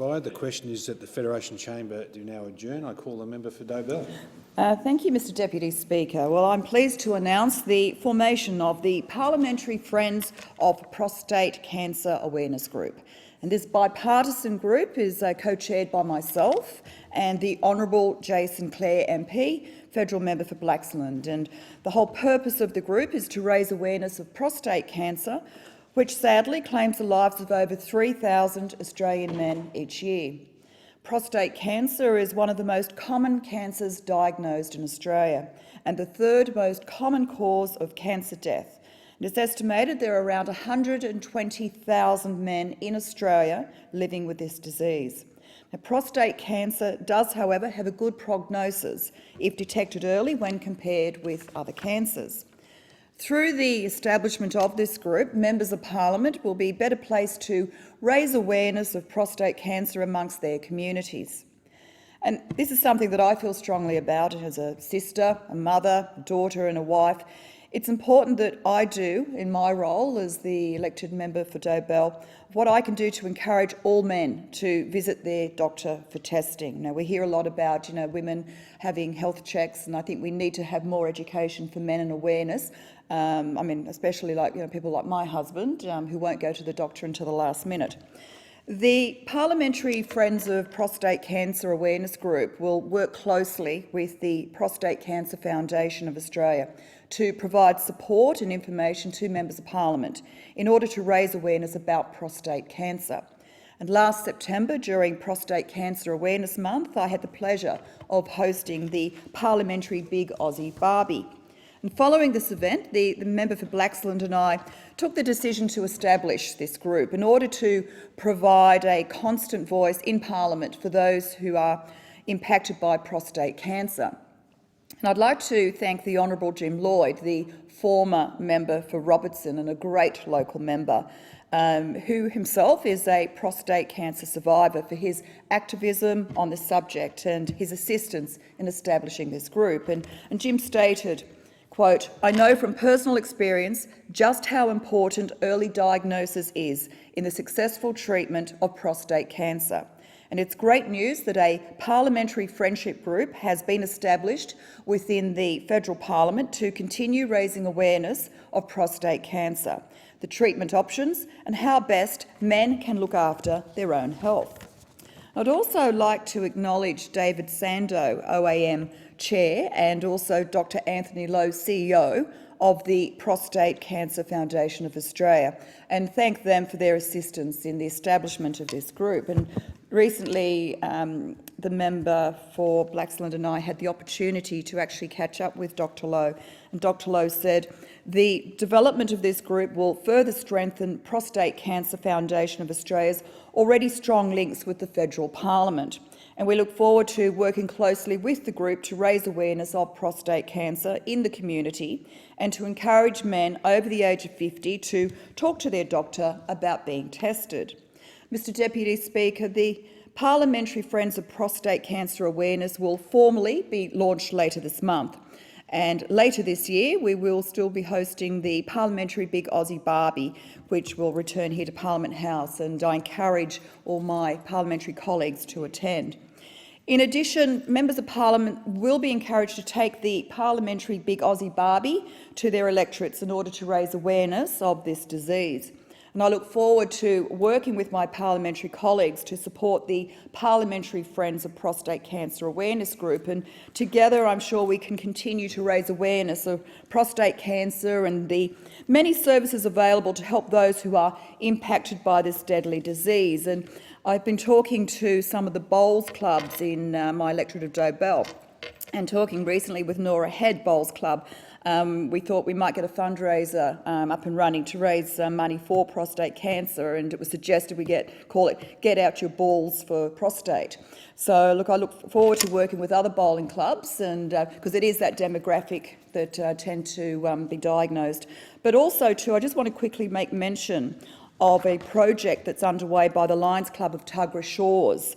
The question is that the Federation Chamber do now adjourn. I call the member for Dobell. Thank you, Mr Deputy Speaker. Well, I'm pleased to announce the formation of the Parliamentary Friends of Prostate Cancer Awareness Group. And this bipartisan group is co-chaired by myself and the Hon Jason Clare MP, Federal Member for Blaxland. And the whole purpose of the group is to raise awareness of prostate cancer, which sadly claims the lives of over 3,000 Australian men each year. Prostate cancer is one of the most common cancers diagnosed in Australia and the third most common cause of cancer death. It's estimated there are around 120,000 men in Australia living with this disease. Now, prostate cancer does, however, have a good prognosis if detected early when compared with other cancers. Through the establishment of this group, members of Parliament will be better placed to raise awareness of prostate cancer amongst their communities. And this is something that I feel strongly about as a sister, a mother, a daughter and a wife. It's important that I do, in my role as the elected member for Dobell, what I can do to encourage all men to visit their doctor for testing. Now, we hear a lot about women having health checks, and I think we need to have more education for men and awareness. Especially people like my husband, who won't go to the doctor until the last minute. The Parliamentary Friends of Prostate Cancer Awareness Group will work closely with the Prostate Cancer Foundation of Australia to provide support and information to members of Parliament in order to raise awareness about prostate cancer. And last September, during Prostate Cancer Awareness Month, I had the pleasure of hosting the Parliamentary Big Aussie Barbie. And following this event, the member for Blaxland and I took the decision to establish this group in order to provide a constant voice in Parliament for those who are impacted by prostate cancer. And I'd like to thank the Hon Jim Lloyd, the former member for Robertson and a great local member, who himself is a prostate cancer survivor, for his activism on this subject and his assistance in establishing this group. And Jim stated, quote, "I know from personal experience just how important early diagnosis is in the successful treatment of prostate cancer. And it's great news that a parliamentary friendship group has been established within the federal parliament to continue raising awareness of prostate cancer, the treatment options and how best men can look after their own health." I'd also like to acknowledge David Sando, OAM Chair, and also Dr Anthony Lowe, CEO of the Prostate Cancer Foundation of Australia, and thank them for their assistance in the establishment of this group. And recently, the member for Blaxland and I had the opportunity to actually catch up with Dr Lowe, and Dr Lowe said the development of this group will further strengthen Prostate Cancer Foundation of Australia's already strong links with the federal parliament. And we look forward to working closely with the group to raise awareness of prostate cancer in the community and to encourage men over the age of 50 to talk to their doctor about being tested. Mr Deputy Speaker, the Parliamentary Friends of Prostate Cancer Awareness will formally be launched later this month. And later this year, we will still be hosting the Parliamentary Big Aussie Barbie, which will return here to Parliament House, and I encourage all my parliamentary colleagues to attend. In addition, members of Parliament will be encouraged to take the Parliamentary Big Aussie Barbie to their electorates in order to raise awareness of this disease. And I look forward to working with my parliamentary colleagues to support the Parliamentary Friends of Prostate Cancer Awareness Group, and together I'm sure we can continue to raise awareness of prostate cancer and the many services available to help those who are impacted by this deadly disease. And I've been talking to some of the bowls clubs in my electorate of Dobell, and talking recently with Nora Head Bowls Club. We thought we might get a fundraiser up and running to raise money for prostate cancer, and it was suggested we call it Get Out Your Balls for Prostate. So look, I look forward to working with other bowling clubs, and because it is that demographic that tend to be diagnosed. But also too, I just want to quickly make mention of a project that's underway by the Lions Club of Tuggerah Shores,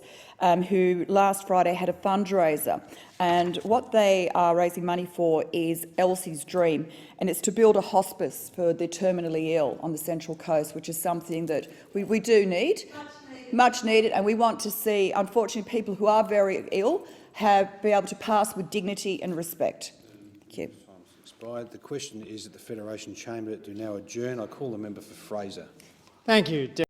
who last Friday had a fundraiser. And what they are raising money for is Elsie's Dream, and it's to build a hospice for the terminally ill on the Central Coast, which is something that we do need. much needed, and we want to see, unfortunately, people who are very ill be able to pass with dignity and respect. Thank you. Time's expired. The question is that the Federation Chamber do now adjourn. I call the member for Fraser. Thank you.